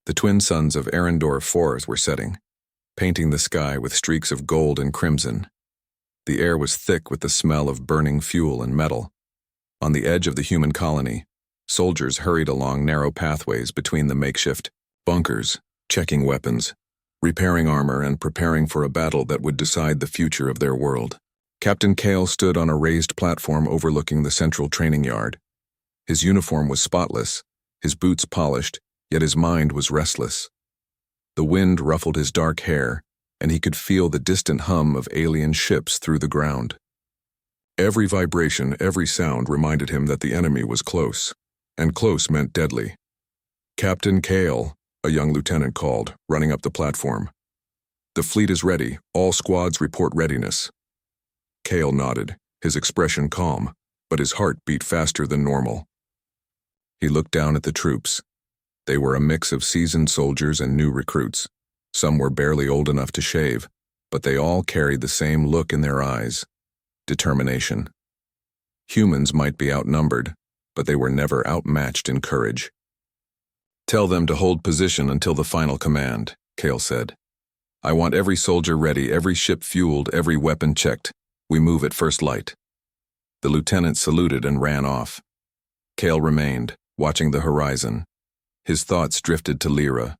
The twin suns of Arendor IV were setting, painting the sky with streaks of gold and crimson. The air was thick with the smell of burning fuel and metal. On the edge of the human colony, soldiers hurried along narrow pathways between the makeshift bunkers, checking weapons, repairing armor, and preparing for a battle that would decide the future of their world. Captain Kale stood on a raised platform overlooking the central training yard. His uniform was spotless, his boots polished, yet his mind was restless. The wind ruffled his dark hair, and he could feel the distant hum of alien ships through the ground. Every vibration, every sound reminded him that the enemy was close, and close meant deadly. "Captain Kale," a young lieutenant called, running up the platform. "The fleet is ready. All squads report readiness." Kale nodded, his expression calm, but his heart beat faster than normal. He looked down at the troops. They were a mix of seasoned soldiers and new recruits. Some were barely old enough to shave, but they all carried the same look in their eyes: determination. Humans might be outnumbered, but they were never outmatched in courage. "Tell them to hold position until the final command," Kale said. "I want every soldier ready, every ship fueled, every weapon checked. We move at first light." The lieutenant saluted and ran off. Kale remained, watching the horizon. His thoughts drifted to Lyra.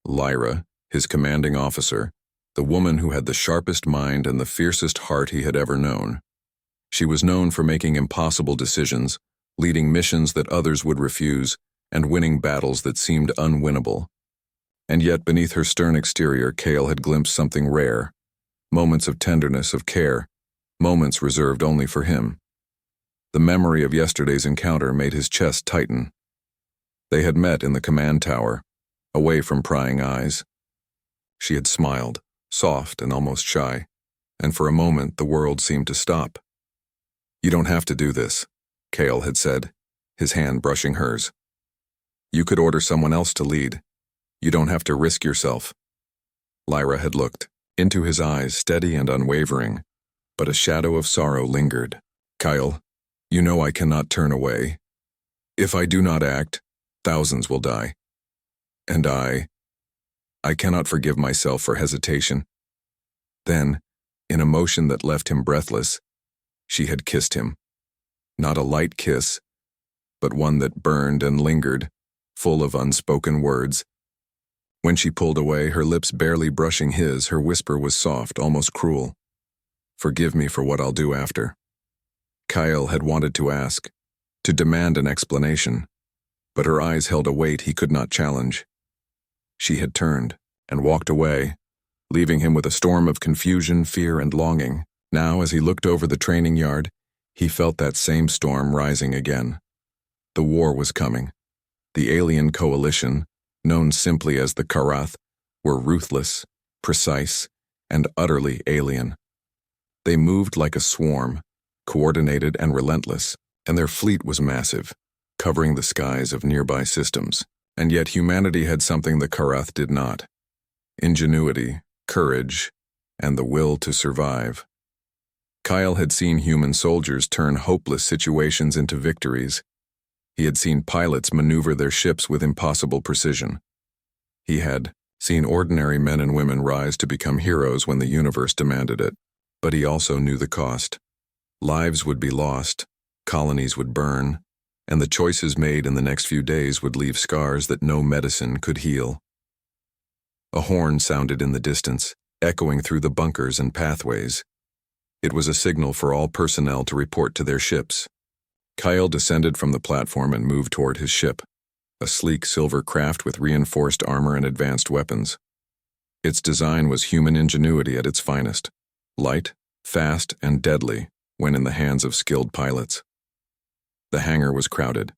Lyra, his commanding officer, the woman who had the sharpest mind and the fiercest heart he had ever known. She was known for making impossible decisions, leading missions that others would refuse, and winning battles that seemed unwinnable. And yet beneath her stern exterior, Kale had glimpsed something rare: moments of tenderness, of care, moments reserved only for him. The memory of yesterday's encounter made his chest tighten. They had met in the command tower, away from prying eyes. She had smiled, soft and almost shy, and for a moment the world seemed to stop. "You don't have to do this," Kale had said, his hand brushing hers. "You could order someone else to lead. You don't have to risk yourself." Lyra had looked into his eyes, steady and unwavering, but a shadow of sorrow lingered. "Kyle, you know I cannot turn away. If I do not act, thousands will die. And I cannot forgive myself for hesitation." Then, in a motion that left him breathless, she had kissed him. Not a light kiss, but one that burned and lingered, full of unspoken words. When she pulled away, her lips barely brushing his, her whisper was soft, almost cruel. "Forgive me for what I'll do after." Kyle had wanted to ask, to demand an explanation, but her eyes held a weight he could not challenge. She had turned and walked away, leaving him with a storm of confusion, fear, and longing. Now, as he looked over the training yard, he felt that same storm rising again. The war was coming. The alien coalition, known simply as the Karath, were ruthless, precise, and utterly alien. They moved like a swarm, coordinated and relentless, and their fleet was massive, covering the skies of nearby systems. And yet humanity had something the Karath did not: ingenuity, courage, and the will to survive. Kyle had seen human soldiers turn hopeless situations into victories. He had seen pilots maneuver their ships with impossible precision. He had seen ordinary men and women rise to become heroes when the universe demanded it. But he also knew the cost. Lives would be lost, colonies would burn, and the choices made in the next few days would leave scars that no medicine could heal. A horn sounded in the distance, echoing through the bunkers and pathways. It was a signal for all personnel to report to their ships. Kyle descended from the platform and moved toward his ship, a sleek silver craft with reinforced armor and advanced weapons. Its design was human ingenuity at its finest: light, fast, and deadly when in the hands of skilled pilots. The hangar was crowded.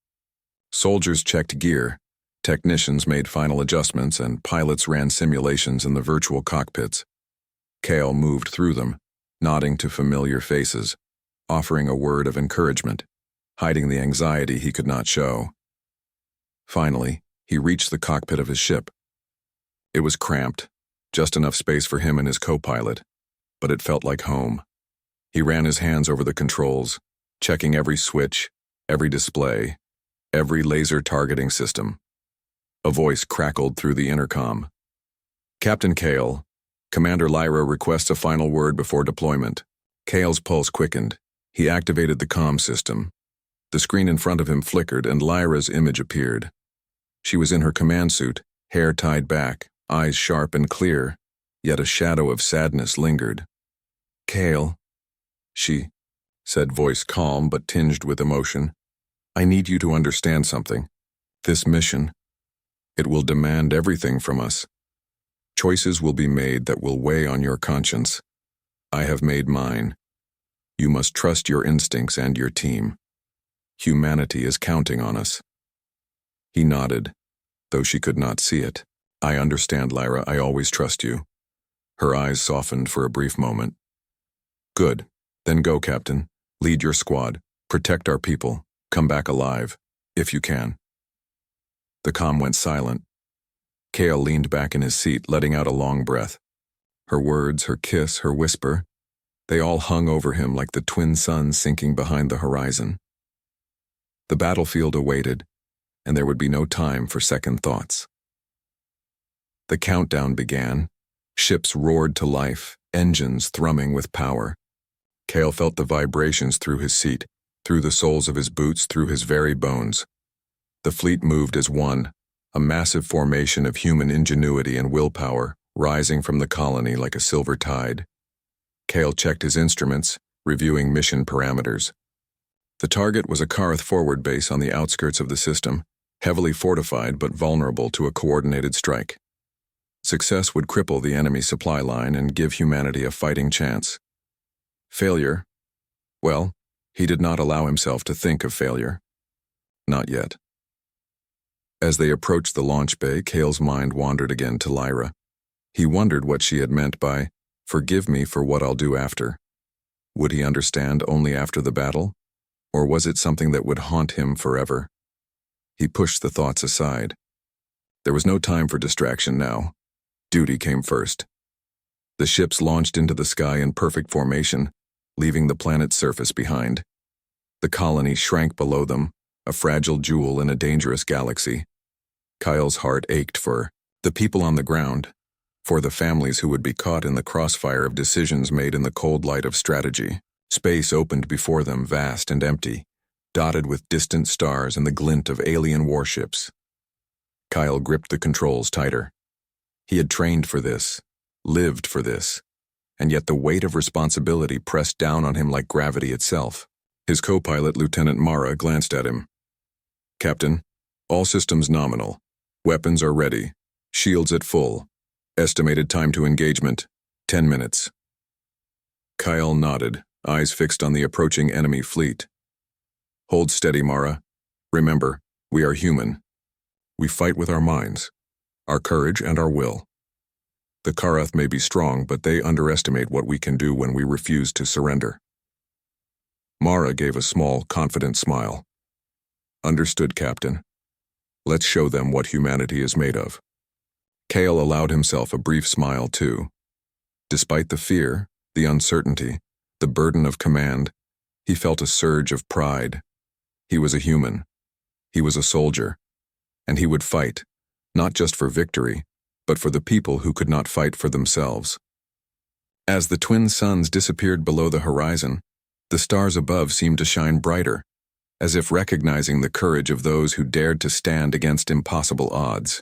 Soldiers checked gear, technicians made final adjustments, and pilots ran simulations in the virtual cockpits. Kale moved through them, nodding to familiar faces, offering a word of encouragement, hiding the anxiety he could not show. Finally, he reached the cockpit of his ship. It was cramped, just enough space for him and his co-pilot, but it felt like home. He ran his hands over the controls, checking every switch, every display, every laser targeting system. A voice crackled through the intercom. Captain Kale, Commander Lyra requests a final word before deployment. Kale's pulse quickened. He activated the comm system. The screen in front of him flickered and Lyra's image appeared. She was in her command suit, hair tied back, eyes sharp and clear, yet a shadow of sadness lingered. Kale, she said, voice calm but tinged with emotion. I need you to understand something. This mission, it will demand everything from us. Choices will be made that will weigh on your conscience. I have made mine. You must trust your instincts and your team. Humanity is counting on us. He nodded, though she could not see it. I understand, Lyra. I always trust you. Her eyes softened for a brief moment. Good. Then go, Captain. Lead your squad. Protect our people. Come back alive, if you can. The comm went silent. Kale leaned back in his seat, letting out a long breath. Her words, her kiss, her whisper, they all hung over him like the twin suns sinking behind the horizon. The battlefield awaited, and there would be no time for second thoughts. The countdown began. Ships roared to life, engines thrumming with power. Kale felt the vibrations through his seat, through the soles of his boots, through his very bones. The fleet moved as one, a massive formation of human ingenuity and willpower, rising from the colony like a silver tide. Kale checked his instruments, reviewing mission parameters. The target was a Karth forward base on the outskirts of the system, heavily fortified but vulnerable to a coordinated strike. Success would cripple the enemy supply line and give humanity a fighting chance. Failure? Well, he did not allow himself to think of failure. Not yet. As they approached the launch bay, Kale's mind wandered again to Lyra. He wondered what she had meant by, "Forgive me for what I'll do after." Would he understand only after the battle? Or was it something that would haunt him forever? He pushed the thoughts aside. There was no time for distraction now. Duty came first. The ships launched into the sky in perfect formation, leaving the planet's surface behind. The colony shrank below them, a fragile jewel in a dangerous galaxy. Kyle's heart ached for the people on the ground, for the families who would be caught in the crossfire of decisions made in the cold light of strategy. Space opened before them, vast and empty, dotted with distant stars and the glint of alien warships. Kyle gripped the controls tighter. He had trained for this, lived for this, and yet the weight of responsibility pressed down on him like gravity itself. His co-pilot, Lieutenant Mara, glanced at him. Captain, all systems nominal. Weapons are ready. Shields at full. Estimated time to engagement, 10 minutes. Kyle nodded, eyes fixed on the approaching enemy fleet. Hold steady, Mara. Remember, we are human. We fight with our minds, our courage and our will. The Karath may be strong, but they underestimate what we can do when we refuse to surrender. Mara gave a small, confident smile. Understood, Captain. Let's show them what humanity is made of. Kale allowed himself a brief smile, too. Despite the fear, the uncertainty, the burden of command, he felt a surge of pride. He was a human. He was a soldier. And he would fight, not just for victory, but for the people who could not fight for themselves. As the twin suns disappeared below the horizon, the stars above seemed to shine brighter, as if recognizing the courage of those who dared to stand against impossible odds.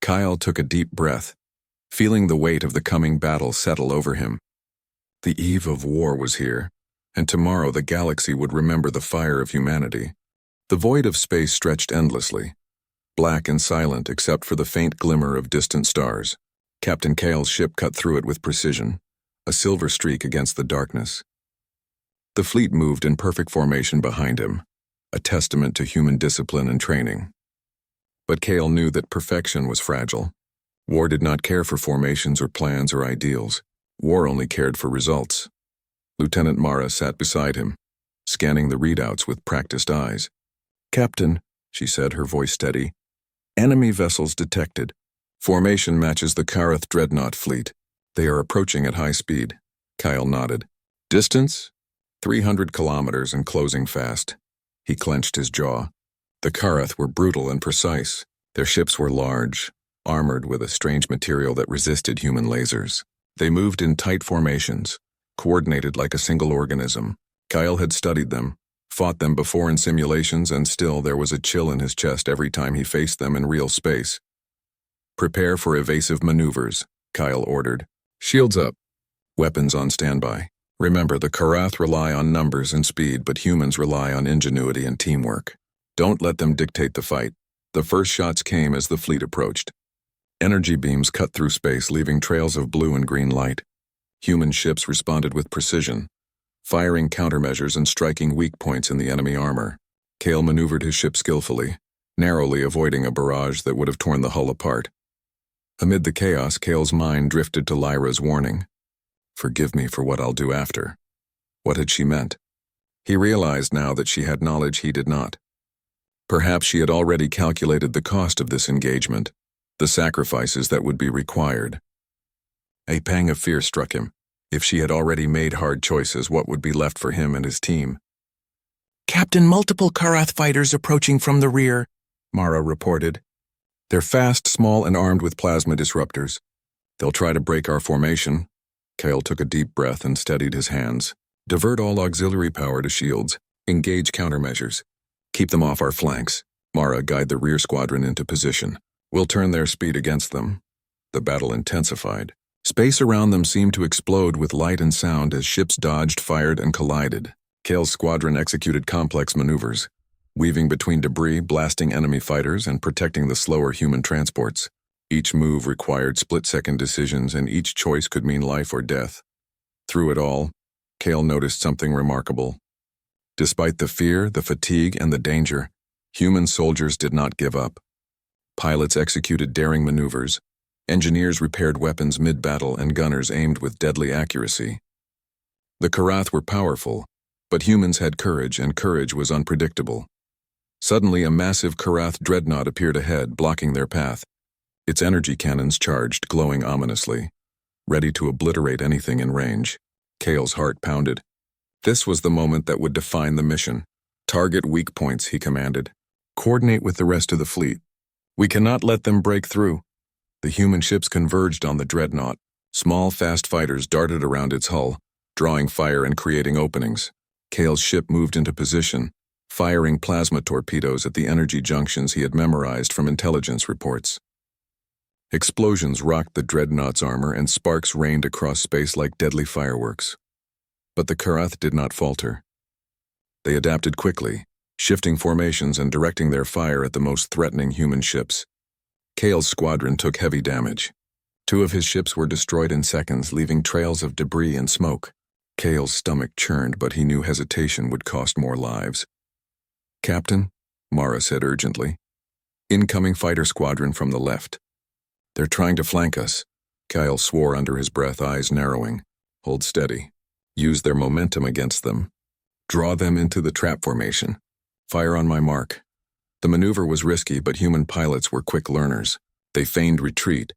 Kyle took a deep breath, feeling the weight of the coming battle settle over him. The eve of war was here, and tomorrow the galaxy would remember the fire of humanity. The void of space stretched endlessly, black and silent except for the faint glimmer of distant stars. Captain Kale's ship cut through it with precision, a silver streak against the darkness. The fleet moved in perfect formation behind him, a testament to human discipline and training. But Kale knew that perfection was fragile. War did not care for formations or plans or ideals. War only cared for results. Lieutenant Mara sat beside him, scanning the readouts with practiced eyes. Captain, she said, her voice steady, enemy vessels detected. Formation matches the Karath dreadnought fleet. They are approaching at high speed. Kyle nodded. Distance? 300 kilometers and closing fast. He clenched his jaw. The Karath were brutal and precise. Their ships were large, armored with a strange material that resisted human lasers. They moved in tight formations, coordinated like a single organism. Kyle had studied them, fought them before in simulations, and still there was a chill in his chest every time he faced them in real space. "Prepare for evasive maneuvers," Kyle ordered. "Shields up. Weapons on standby. Remember, the Karath rely on numbers and speed, but humans rely on ingenuity and teamwork. Don't let them dictate the fight." The first shots came as the fleet approached. Energy beams cut through space, leaving trails of blue and green light. Human ships responded with precision, firing countermeasures and striking weak points in the enemy armor. Kale maneuvered his ship skillfully, narrowly avoiding a barrage that would have torn the hull apart. Amid the chaos, Kale's mind drifted to Lyra's warning. "Forgive me for what I'll do after." What had she meant? He realized now that she had knowledge he did not. Perhaps she had already calculated the cost of this engagement, the sacrifices that would be required. A pang of fear struck him. If she had already made hard choices, what would be left for him and his team? "Captain, multiple Karath fighters approaching from the rear," Mara reported. "They're fast, small, and armed with plasma disruptors. They'll try to break our formation." Kale took a deep breath and steadied his hands. "Divert all auxiliary power to shields. Engage countermeasures. Keep them off our flanks. Mara, guide the rear squadron into position. We'll turn their speed against them." The battle intensified. Space around them seemed to explode with light and sound as ships dodged, fired, and collided. Kale's squadron executed complex maneuvers, weaving between debris, blasting enemy fighters, and protecting the slower human transports. Each move required split-second decisions, and each choice could mean life or death. Through it all, Kale noticed something remarkable. Despite the fear, the fatigue, and the danger, human soldiers did not give up. Pilots executed daring maneuvers, engineers repaired weapons mid-battle, and gunners aimed with deadly accuracy. The Karath were powerful, but humans had courage, and courage was unpredictable. Suddenly, a massive Karath dreadnought appeared ahead, blocking their path. Its energy cannons charged, glowing ominously, ready to obliterate anything in range. Kale's heart pounded. This was the moment that would define the mission. "Target weak points," he commanded. "Coordinate with the rest of the fleet. We cannot let them break through." The human ships converged on the dreadnought. Small, fast fighters darted around its hull, drawing fire and creating openings. Kale's ship moved into position, firing plasma torpedoes at the energy junctions he had memorized from intelligence reports. Explosions rocked the dreadnought's armor, and sparks rained across space like deadly fireworks. But the Karath did not falter. They adapted quickly, shifting formations and directing their fire at the most threatening human ships. Kale's squadron took heavy damage. 2 of his ships were destroyed in seconds, leaving trails of debris and smoke. Kale's stomach churned, but he knew hesitation would cost more lives. "Captain," Mara said urgently. "Incoming fighter squadron from the left. They're trying to flank us." Kyle swore under his breath, eyes narrowing. "Hold steady. Use their momentum against them. Draw them into the trap formation. Fire on my mark." The maneuver was risky, but human pilots were quick learners. They feigned retreat,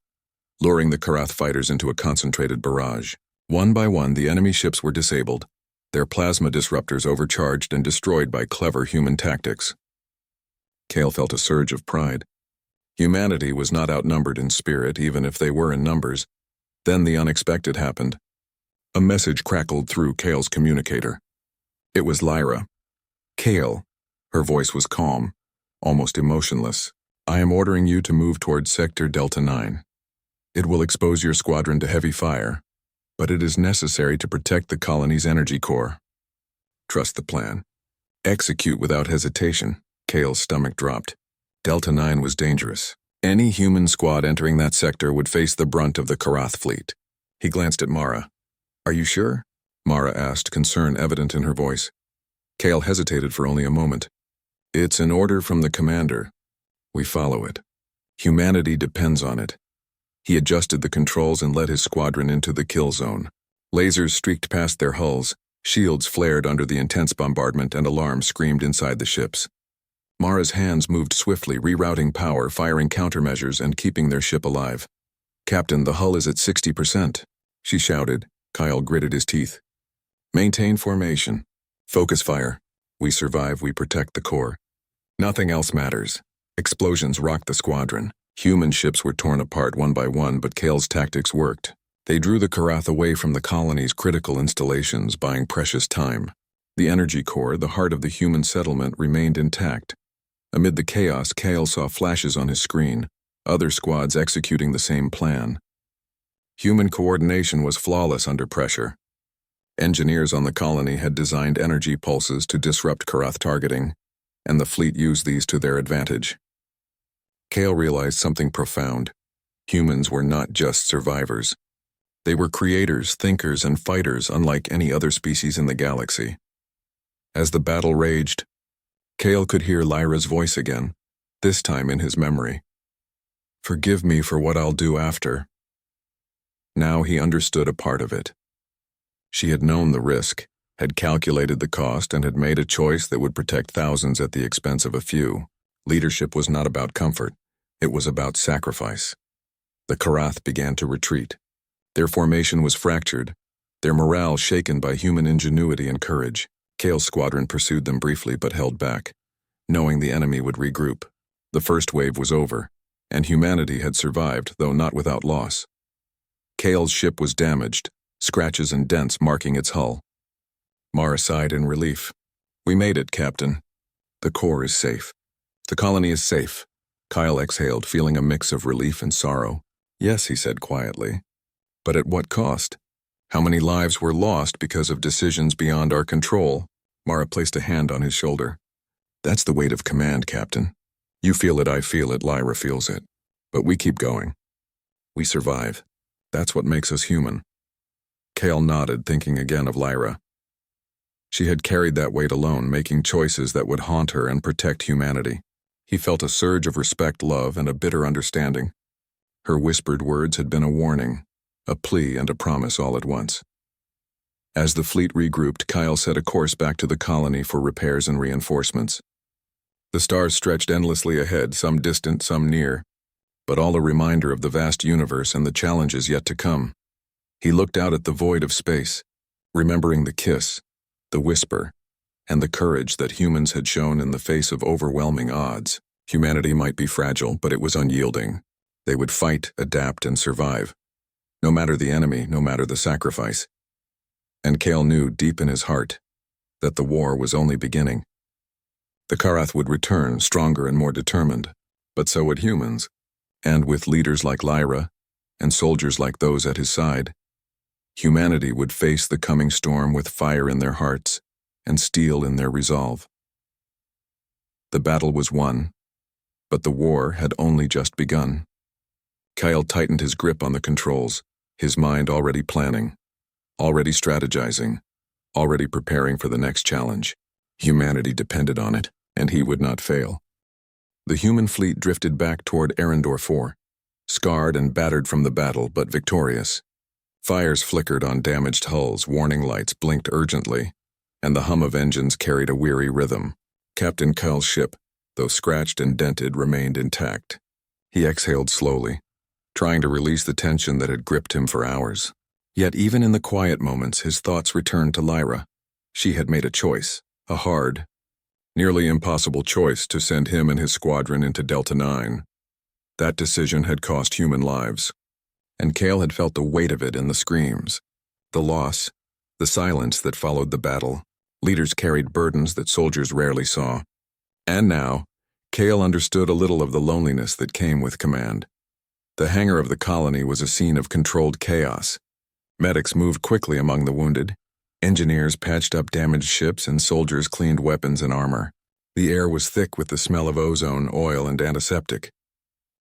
luring the Karath fighters into a concentrated barrage. One by one, the enemy ships were disabled, their plasma disruptors overcharged and destroyed by clever human tactics. Kale felt a surge of pride. Humanity was not outnumbered in spirit, even if they were in numbers. Then the unexpected happened. A message crackled through Kale's communicator. It was Lyra. "Kale." Her voice was calm, almost emotionless. "I am ordering you to move towards Sector Delta 9. It will expose your squadron to heavy fire, but it is necessary to protect the colony's energy core. Trust the plan. Execute without hesitation." Kale's stomach dropped. Delta 9 was dangerous. Any human squad entering that sector would face the brunt of the Karath fleet. He glanced at Mara. "Are you sure?" Mara asked, concern evident in her voice. Kale hesitated for only a moment. "It's an order from the commander. We follow it. Humanity depends on it." He adjusted the controls and led his squadron into the kill zone. Lasers streaked past their hulls, shields flared under the intense bombardment, and alarms screamed inside the ships. Mara's hands moved swiftly, rerouting power, firing countermeasures, and keeping their ship alive. "Captain, the hull is at 60%, she shouted. Kyle gritted his teeth. "Maintain formation. Focus fire. We survive, we protect the core. Nothing else matters." Explosions rocked the squadron. Human ships were torn apart one by one, but Kale's tactics worked. They drew the Karath away from the colony's critical installations, buying precious time. The energy core, the heart of the human settlement, remained intact. Amid the chaos, Kale saw flashes on his screen, other squads executing the same plan. Human coordination was flawless under pressure. Engineers on the colony had designed energy pulses to disrupt Karath targeting, and the fleet used these to their advantage. Kale realized something profound. Humans were not just survivors. They were creators, thinkers, and fighters unlike any other species in the galaxy. As the battle raged, Kale could hear Lyra's voice again, this time in his memory. "Forgive me for what I'll do after." Now he understood a part of it. She had known the risk, had calculated the cost, and had made a choice that would protect thousands at the expense of a few. Leadership was not about comfort, it was about sacrifice. The Karath began to retreat. Their formation was fractured, their morale shaken by human ingenuity and courage. Kale's squadron pursued them briefly but held back, knowing the enemy would regroup. The first wave was over, and humanity had survived, though not without loss. Kale's ship was damaged, scratches and dents marking its hull. Mara sighed in relief. "We made it, Captain. The core is safe. The colony is safe." Kyle exhaled, feeling a mix of relief and sorrow. "Yes," he said quietly. "But at what cost? How many lives were lost because of decisions beyond our control?" Mara placed a hand on his shoulder. "That's the weight of command, Captain. You feel it, I feel it, Lyra feels it. But we keep going. We survive. That's what makes us human." Kale nodded, thinking again of Lyra. She had carried that weight alone, making choices that would haunt her and protect humanity. He felt a surge of respect, love, and a bitter understanding. Her whispered words had been a warning, a plea, and a promise all at once. As the fleet regrouped, Kyle set a course back to the colony for repairs and reinforcements. The stars stretched endlessly ahead, some distant, some near, but all a reminder of the vast universe and the challenges yet to come. He looked out at the void of space, remembering the kiss, the whisper, and the courage that humans had shown in the face of overwhelming odds. Humanity might be fragile, but it was unyielding. They would fight, adapt, and survive. No matter the enemy, no matter the sacrifice. And Kale knew deep in his heart that the war was only beginning. The Karath would return, stronger and more determined, but so would humans. And with leaders like Lyra, and soldiers like those at his side, humanity would face the coming storm with fire in their hearts and steel in their resolve. The battle was won, but the war had only just begun. Kyle tightened his grip on the controls, his mind already planning, already strategizing, already preparing for the next challenge. Humanity depended on it, and he would not fail. The human fleet drifted back toward Arendor 4, scarred and battered from the battle, but victorious. Fires flickered on damaged hulls, warning lights blinked urgently, and the hum of engines carried a weary rhythm. Captain Kyle's ship, though scratched and dented, remained intact. He exhaled slowly, trying to release the tension that had gripped him for hours. Yet even in the quiet moments, his thoughts returned to Lyra. She had made a choice, a hard, nearly impossible choice to send him and his squadron into Delta 9. That decision had cost human lives, and Kale had felt the weight of it in the screams, the loss, the silence that followed the battle. Leaders carried burdens that soldiers rarely saw. And now, Kale understood a little of the loneliness that came with command. The hangar of the colony was a scene of controlled chaos. Medics moved quickly among the wounded. Engineers patched up damaged ships, and soldiers cleaned weapons and armor. The air was thick with the smell of ozone, oil, and antiseptic.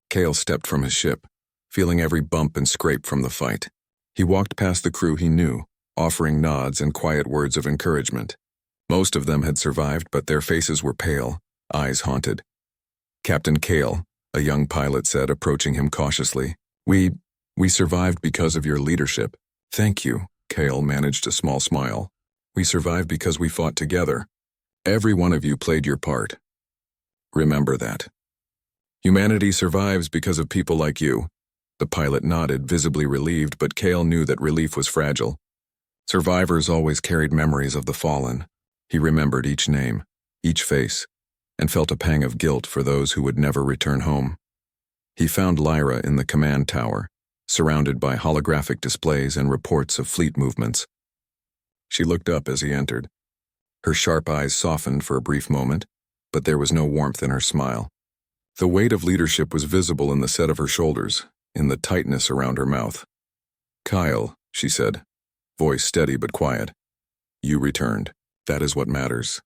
Kale stepped from his ship, feeling every bump and scrape from the fight. He walked past the crew he knew, offering nods and quiet words of encouragement. Most of them had survived, but their faces were pale, eyes haunted. "Captain Kale," a young pilot said, approaching him cautiously. We survived because of your leadership." "Thank you," Kale managed a small smile. "We survived because we fought together. Every one of you played your part. Remember that. Humanity survives because of people like you." The pilot nodded, visibly relieved, but Kale knew that relief was fragile. Survivors always carried memories of the fallen. He remembered each name, each face, and felt a pang of guilt for those who would never return home. He found Lyra in the command tower, surrounded by holographic displays and reports of fleet movements. She looked up as he entered. Her sharp eyes softened for a brief moment, but there was no warmth in her smile. The weight of leadership was visible in the set of her shoulders, in the tightness around her mouth. "Kyle," she said, voice steady but quiet. "You returned. That is what matters."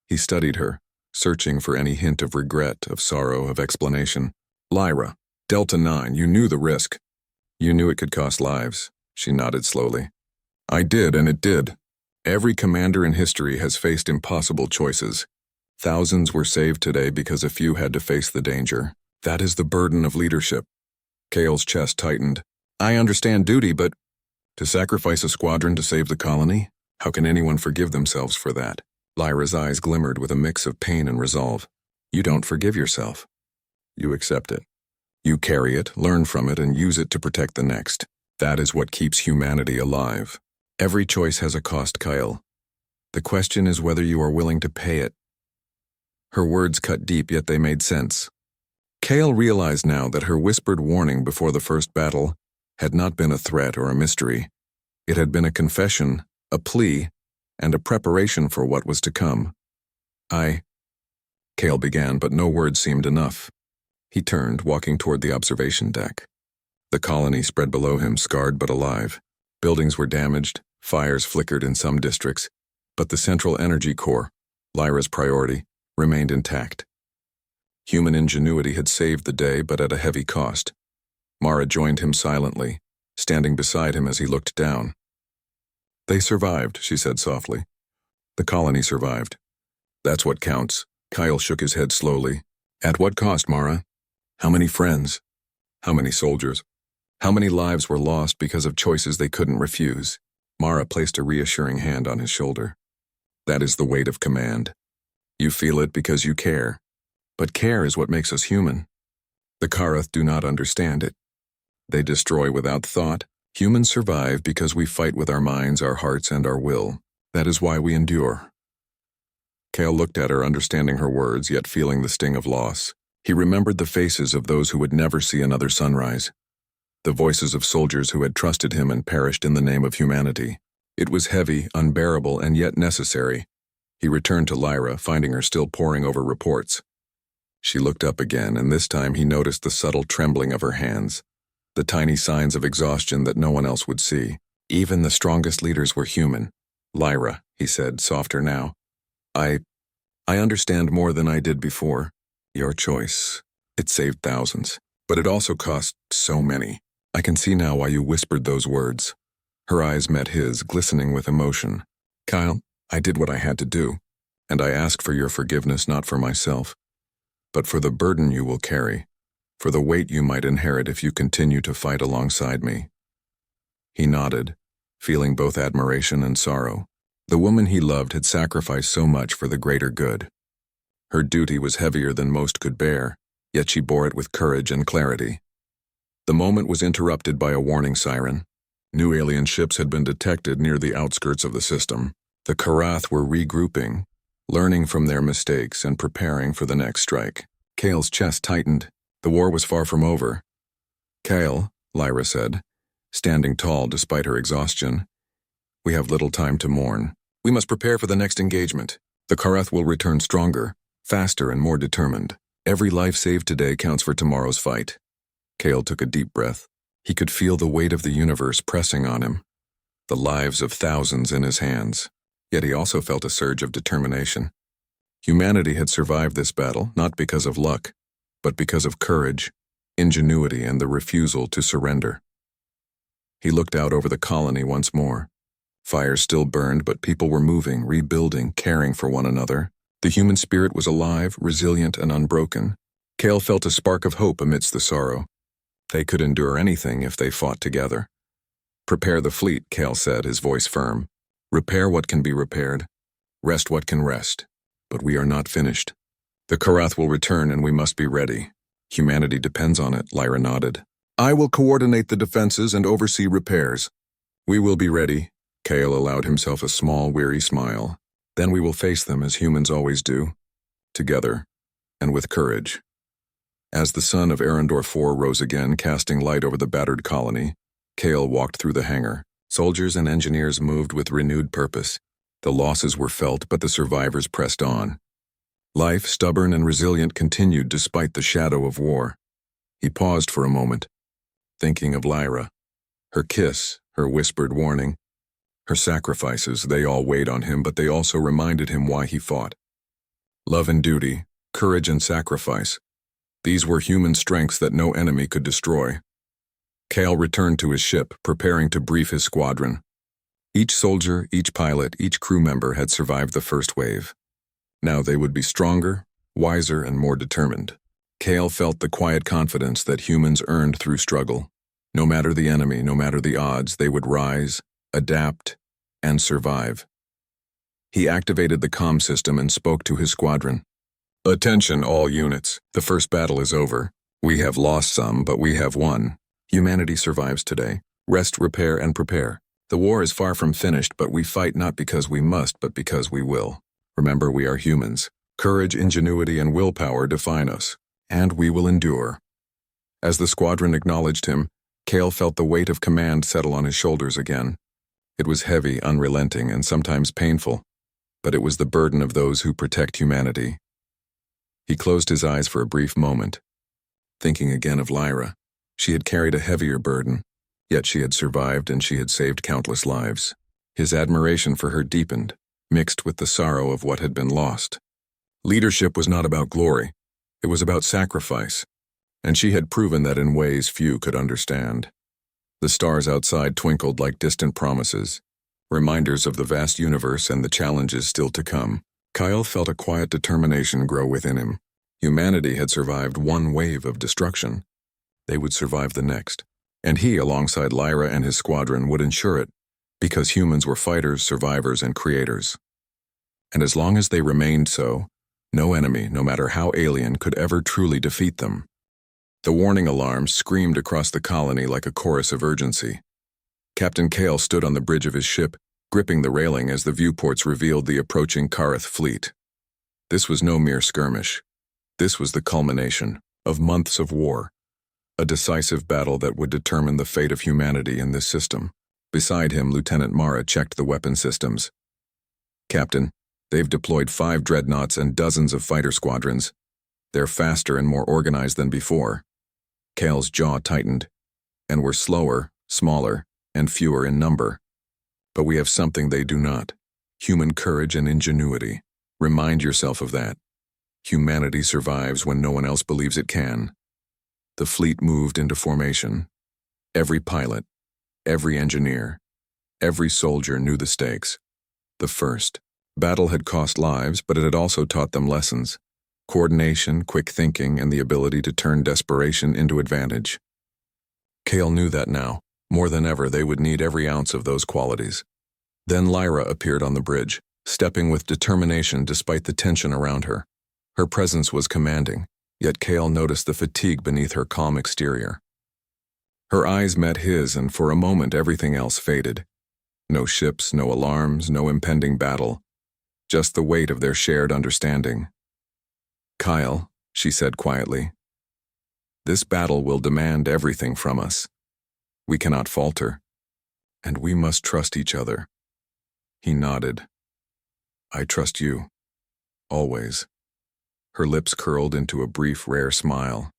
He studied her, searching for any hint of regret, of sorrow, of explanation. "Lyra, Delta 9, you knew the risk. You knew it could cost lives." She nodded slowly. "I did, and it did. Every commander in history has faced impossible choices. Thousands were saved today because a few had to face the danger. That is the burden of leadership." Kale's chest tightened. "I understand duty, but to sacrifice a squadron to save the colony? How can anyone forgive themselves for that?" Lyra's eyes glimmered with a mix of pain and resolve. "You don't forgive yourself. You accept it. You carry it, learn from it, and use it to protect the next. That is what keeps humanity alive. Every choice has a cost, Kyle. The question is whether you are willing to pay it." Her words cut deep, yet they made sense. Kale realized now that her whispered warning before the first battle had not been a threat or a mystery. It had been a confession, a plea, and a preparation for what was to come. Kale began, but no words seemed enough. He turned, walking toward the observation deck. The colony spread below him, scarred but alive. Buildings were damaged, fires flickered in some districts, but the central energy core, Lyra's priority, remained intact. Human ingenuity had saved the day, but at a heavy cost. Mara joined him silently, standing beside him as he looked down. "They survived," she said softly. "The colony survived. That's what counts." Kyle shook his head slowly. "At what cost, Mara? How many friends? How many soldiers? How many lives were lost because of choices they couldn't refuse?" Mara placed a reassuring hand on his shoulder. "That is the weight of command. You feel it because you care. But care is what makes us human. The Karath do not understand it. They destroy without thought. Humans survive because we fight with our minds, our hearts, and our will. That is why we endure." Kale looked at her, understanding her words, yet feeling the sting of loss. He remembered the faces of those who would never see another sunrise. The voices of soldiers who had trusted him and perished in the name of humanity. It was heavy, unbearable, and yet necessary. He returned to Lyra, finding her still poring over reports. She looked up again, and this time he noticed the subtle trembling of her hands, the tiny signs of exhaustion that no one else would see. Even the strongest leaders were human. "Lyra," he said, softer now. I understand more than I did before. Your choice. It saved thousands, but it also cost so many. I can see now why you whispered those words." Her eyes met his, glistening with emotion. "Kyle, I did what I had to do, and I ask for your forgiveness not for myself, but for the burden you will carry, for the weight you might inherit if you continue to fight alongside me." He nodded, feeling both admiration and sorrow. The woman he loved had sacrificed so much for the greater good. Her duty was heavier than most could bear, yet she bore it with courage and clarity. The moment was interrupted by a warning siren. New alien ships had been detected near the outskirts of the system. The Karath were regrouping, learning from their mistakes and preparing for the next strike. Kale's chest tightened. The war was far from over. "Kale," Lyra said, standing tall despite her exhaustion, "we have little time to mourn. We must prepare for the next engagement. The Karath will return stronger, faster, and more determined. Every life saved today counts for tomorrow's fight." Kale took a deep breath. He could feel the weight of the universe pressing on him, the lives of thousands in his hands. Yet he also felt a surge of determination. Humanity had survived this battle not because of luck, but because of courage, ingenuity, and the refusal to surrender. He looked out over the colony once more. Fires still burned, but people were moving, rebuilding, caring for one another. The human spirit was alive, resilient, and unbroken. Kale felt a spark of hope amidst the sorrow. They could endure anything if they fought together. "Prepare the fleet," Kale said, his voice firm. "Repair what can be repaired. Rest what can rest. But we are not finished. The Karath will return and we must be ready. Humanity depends on it," Lyra nodded. "I will coordinate the defenses and oversee repairs." "We will be ready." Kale allowed himself a small, weary smile. "Then we will face them as humans always do. together, and with courage. As the sun of Arendor IV rose again, casting light over the battered colony, Kale walked through the hangar. Soldiers and engineers moved with renewed purpose. The losses were felt, but the survivors pressed on. Life, stubborn and resilient, continued despite the shadow of war. He paused for a moment, thinking of Lyra. Her kiss, her whispered warning, her sacrifices, they all weighed on him, but they also reminded him why he fought. Love and duty, courage and sacrifice. These were human strengths that no enemy could destroy. Kale returned to his ship, preparing to brief his squadron. Each soldier, each pilot, each crew member had survived the first wave. Now they would be stronger, wiser, and more determined. Kale felt the quiet confidence that humans earned through struggle. No matter the enemy, no matter the odds, they would rise, adapt, and survive. He activated the comm system and spoke to his squadron. "Attention, all units. The first battle is over. We have lost some, but we have won. Humanity survives today. Rest, repair, and prepare. The war is far from finished, but we fight not because we must, but because we will. Remember, we are humans. Courage, ingenuity, and willpower define us, and we will endure." As the squadron acknowledged him, Kale felt the weight of command settle on his shoulders again. It was heavy, unrelenting, and sometimes painful, but it was the burden of those who protect humanity. He closed his eyes for a brief moment, thinking again of Lyra. She had carried a heavier burden, yet she had survived and she had saved countless lives. His admiration for her deepened, mixed with the sorrow of what had been lost. Leadership was not about glory, it was about sacrifice, and she had proven that in ways few could understand. The stars outside twinkled like distant promises, reminders of the vast universe and the challenges still to come. Kyle felt a quiet determination grow within him. Humanity had survived one wave of destruction. They would survive the next, and he, alongside Lyra and his squadron, would ensure it, because humans were fighters, survivors, and creators. And as long as they remained so, no enemy, no matter how alien, could ever truly defeat them. The warning alarms screamed across the colony like a chorus of urgency. Captain Kale stood on the bridge of his ship, gripping the railing as the viewports revealed the approaching Kareth fleet. This was no mere skirmish. This was the culmination of months of war, a decisive battle that would determine the fate of humanity in this system. Beside him, Lieutenant Mara checked the weapon systems. "Captain, they've deployed 5 dreadnoughts and dozens of fighter squadrons. They're faster and more organized than before." Kale's jaw tightened. "And we're slower, smaller, and fewer in number. But we have something they do not: human courage and ingenuity. Remind yourself of that. Humanity survives when no one else believes it can." The fleet moved into formation. Every pilot, every engineer, every soldier knew the stakes. The first battle had cost lives, but it had also taught them lessons: coordination, quick thinking, and the ability to turn desperation into advantage. Kale knew that now, more than ever, they would need every ounce of those qualities. Then Lyra appeared on the bridge, stepping with determination despite the tension around her. Her presence was commanding, yet Kale noticed the fatigue beneath her calm exterior. Her eyes met his, and for a moment everything else faded. No ships, no alarms, no impending battle. Just the weight of their shared understanding. "Kyle," she said quietly, "this battle will demand everything from us. We cannot falter, and we must trust each other." He nodded. "I trust you. Always." Her lips curled into a brief, rare smile.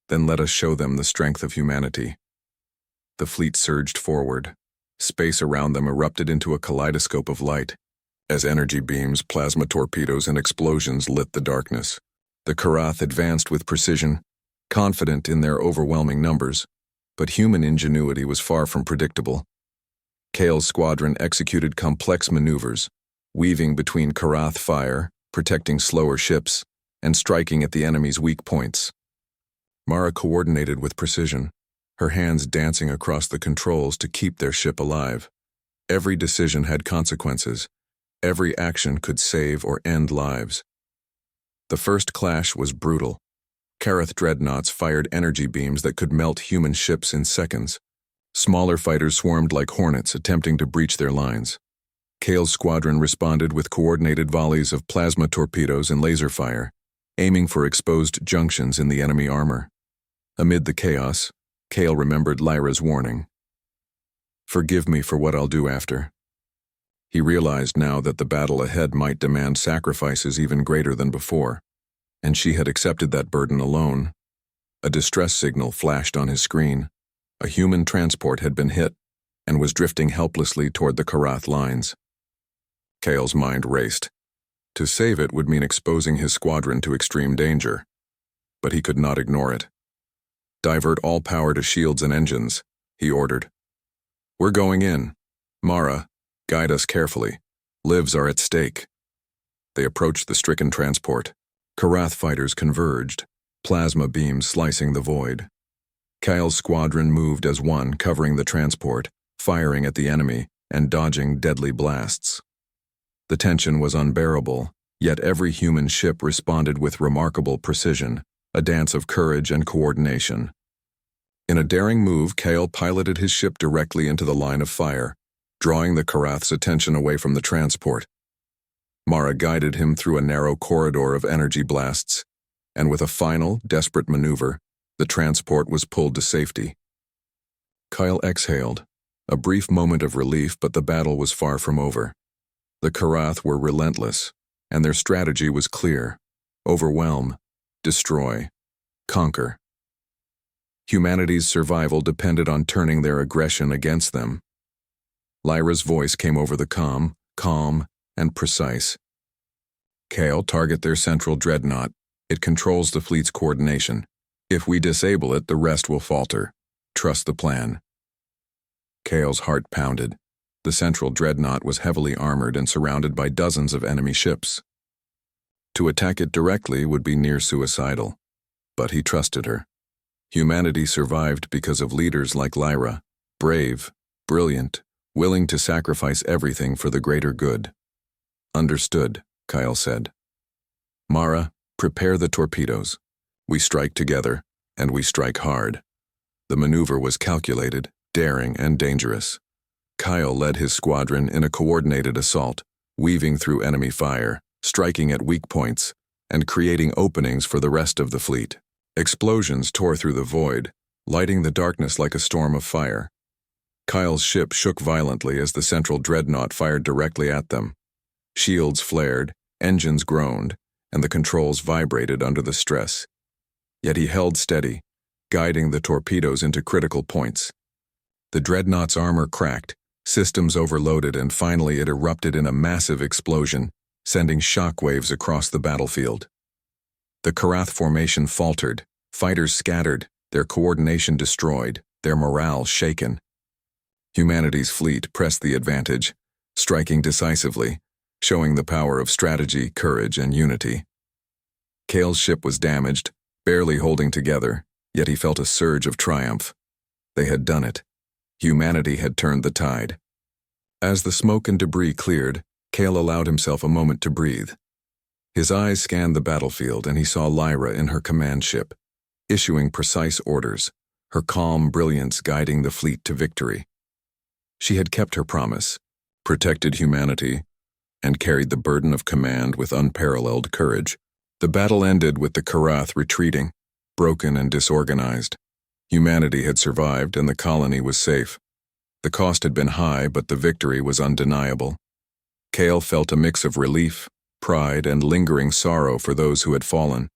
"Then let us show them the strength of humanity." The fleet surged forward. Space around them erupted into a kaleidoscope of light, as energy beams, plasma torpedoes, and explosions lit the darkness. The Karath advanced with precision, confident in their overwhelming numbers, but human ingenuity was far from predictable. Kale's squadron executed complex maneuvers, weaving between Karath fire, protecting slower ships, and striking at the enemy's weak points. Mara coordinated with precision, her hands dancing across the controls to keep their ship alive. Every decision had consequences. Every action could save or end lives. The first clash was brutal. Kareth dreadnoughts fired energy beams that could melt human ships in seconds. Smaller fighters swarmed like hornets, attempting to breach their lines. Kale's squadron responded with coordinated volleys of plasma torpedoes and laser fire, aiming for exposed junctions in the enemy armor. Amid the chaos, Kale remembered Lyra's warning. "Forgive me for what I'll do after." He realized now that the battle ahead might demand sacrifices even greater than before, and she had accepted that burden alone. A distress signal flashed on his screen. A human transport had been hit and was drifting helplessly toward the Karath lines. Kale's mind raced. To save it would mean exposing his squadron to extreme danger, but he could not ignore it. "Divert all power to shields and engines," he ordered. "We're going in. Mara, guide us carefully. Lives are at stake." They approached the stricken transport. Karath fighters converged, plasma beams slicing the void. Kyle's squadron moved as one, covering the transport, firing at the enemy and dodging deadly blasts. The tension was unbearable, yet every human ship responded with remarkable precision, a dance of courage and coordination. In a daring move, Kale piloted his ship directly into the line of fire, drawing the Karath's attention away from the transport. Mara guided him through a narrow corridor of energy blasts, and with a final, desperate maneuver, the transport was pulled to safety. Kyle exhaled, a brief moment of relief, but the battle was far from over. The Karath were relentless, and their strategy was clear: overwhelm, destroy, conquer. Humanity's survival depended on turning their aggression against them. Lyra's voice came over the comm, calm and precise. "Kale, target their central dreadnought. It controls the fleet's coordination. If we disable it, the rest will falter. Trust the plan." Kale's heart pounded. The central dreadnought was heavily armored and surrounded by dozens of enemy ships. To attack it directly would be near suicidal, but he trusted her. Humanity survived because of leaders like Lyra, brave, brilliant, willing to sacrifice everything for the greater good. "Understood," Kyle said. "Mara, prepare the torpedoes. We strike together, and we strike hard." The maneuver was calculated, daring, and dangerous. Kyle led his squadron in a coordinated assault, weaving through enemy fire, striking at weak points, and creating openings for the rest of the fleet. Explosions tore through the void, lighting the darkness like a storm of fire. Kyle's ship shook violently as the central dreadnought fired directly at them. Shields flared, engines groaned, and the controls vibrated under the stress. Yet he held steady, guiding the torpedoes into critical points. The dreadnought's armor cracked, systems overloaded, and finally it erupted in a massive explosion, sending shockwaves across the battlefield. The Karath formation faltered, fighters scattered, their coordination destroyed, their morale shaken. Humanity's fleet pressed the advantage, striking decisively, showing the power of strategy, courage, and unity. Kale's ship was damaged, barely holding together, yet he felt a surge of triumph. They had done it. Humanity had turned the tide. As the smoke and debris cleared, Kale allowed himself a moment to breathe. His eyes scanned the battlefield and he saw Lyra in her command ship, issuing precise orders, her calm brilliance guiding the fleet to victory. She had kept her promise, protected humanity, and carried the burden of command with unparalleled courage. The battle ended with the Karath retreating, broken and disorganized. Humanity had survived and the colony was safe. The cost had been high, but the victory was undeniable. Kale felt a mix of relief, pride, and lingering sorrow for those who had fallen.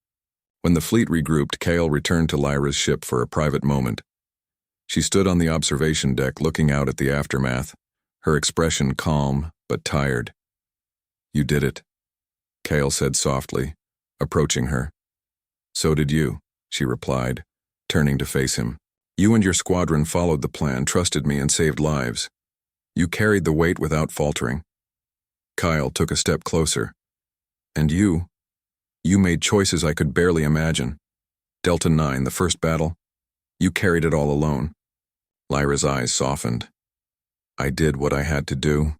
When the fleet regrouped, Kale returned to Lyra's ship for a private moment. She stood on the observation deck looking out at the aftermath, her expression calm but tired. "You did it," Kale said softly, approaching her. "So did you," she replied, turning to face him. "You and your squadron followed the plan, trusted me, and saved lives. You carried the weight without faltering." Kyle took a step closer. "And you made choices I could barely imagine. Delta 9, the first battle, you carried it all alone." Lyra's eyes softened. "I did what I had to do,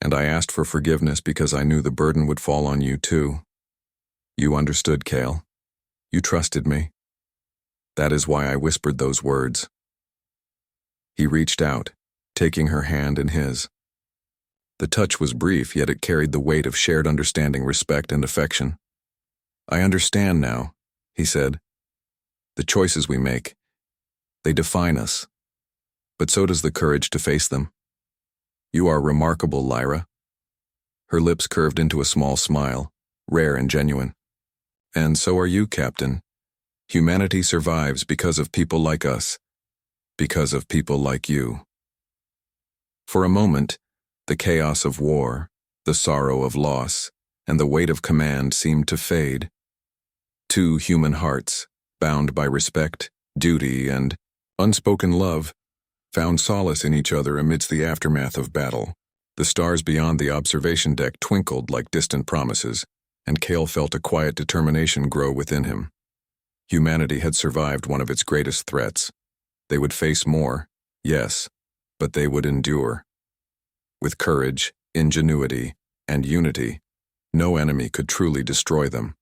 and I asked for forgiveness because I knew the burden would fall on you too. You understood, Kale. You trusted me. That is why I whispered those words." He reached out, taking her hand in his. The touch was brief, yet it carried the weight of shared understanding, respect, and affection. "I understand now," he said. "The choices we make, they define us. But so does the courage to face them. You are remarkable, Lyra." Her lips curved into a small smile, rare and genuine. "And so are you, Captain. Humanity survives because of people like us, because of people like you." For a moment, the chaos of war, the sorrow of loss, and the weight of command seemed to fade. Two human hearts, bound by respect, duty, and unspoken love, found solace in each other amidst the aftermath of battle. The stars beyond the observation deck twinkled like distant promises, and Cale felt a quiet determination grow within him. Humanity had survived one of its greatest threats. They would face more, yes, but they would endure. With courage, ingenuity, and unity, no enemy could truly destroy them.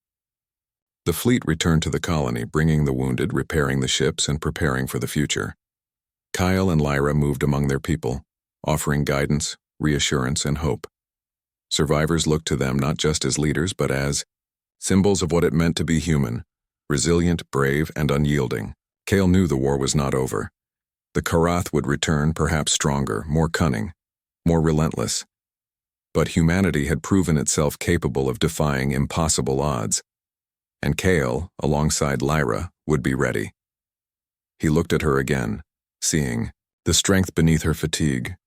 The fleet returned to the colony, bringing the wounded, repairing the ships, and preparing for the future. Kyle and Lyra moved among their people, offering guidance, reassurance, and hope. Survivors looked to them not just as leaders, but as symbols of what it meant to be human, resilient, brave, and unyielding. Cale knew the war was not over. The Karath would return, perhaps stronger, more cunning, more relentless. But humanity had proven itself capable of defying impossible odds, and Cale, alongside Lyra, would be ready. He looked at her again, seeing the strength beneath her fatigue,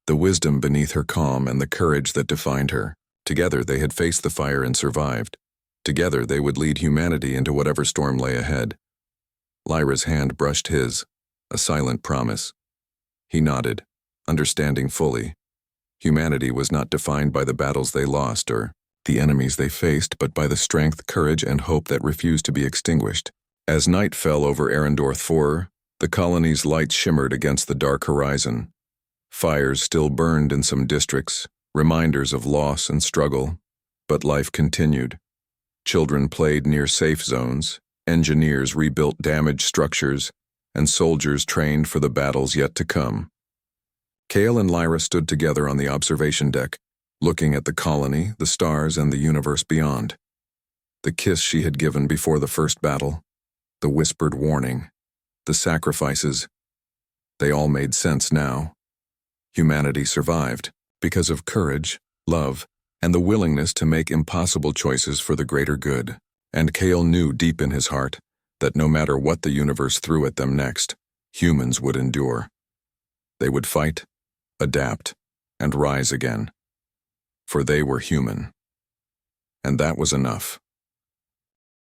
the wisdom beneath her calm, and the courage that defined her. Together they had faced the fire and survived. Together they would lead humanity into whatever storm lay ahead. Lyra's hand brushed his, a silent promise. He nodded, understanding fully. Humanity was not defined by the battles they lost or the enemies they faced, but by the strength, courage, and hope that refused to be extinguished. As night fell over Arendorth IV, the colony's lights shimmered against the dark horizon. Fires still burned in some districts, reminders of loss and struggle, but life continued. Children played near safe zones, engineers rebuilt damaged structures, and soldiers trained for the battles yet to come. Cale and Lyra stood together on the observation deck, looking at the colony, the stars, and the universe beyond. The kiss she had given before the first battle, the whispered warning, the sacrifices, they all made sense now. Humanity survived because of courage, love, and the willingness to make impossible choices for the greater good. And Cale knew deep in his heart that no matter what the universe threw at them next, humans would endure. They would fight, adapt, and rise again. For they were human. And that was enough.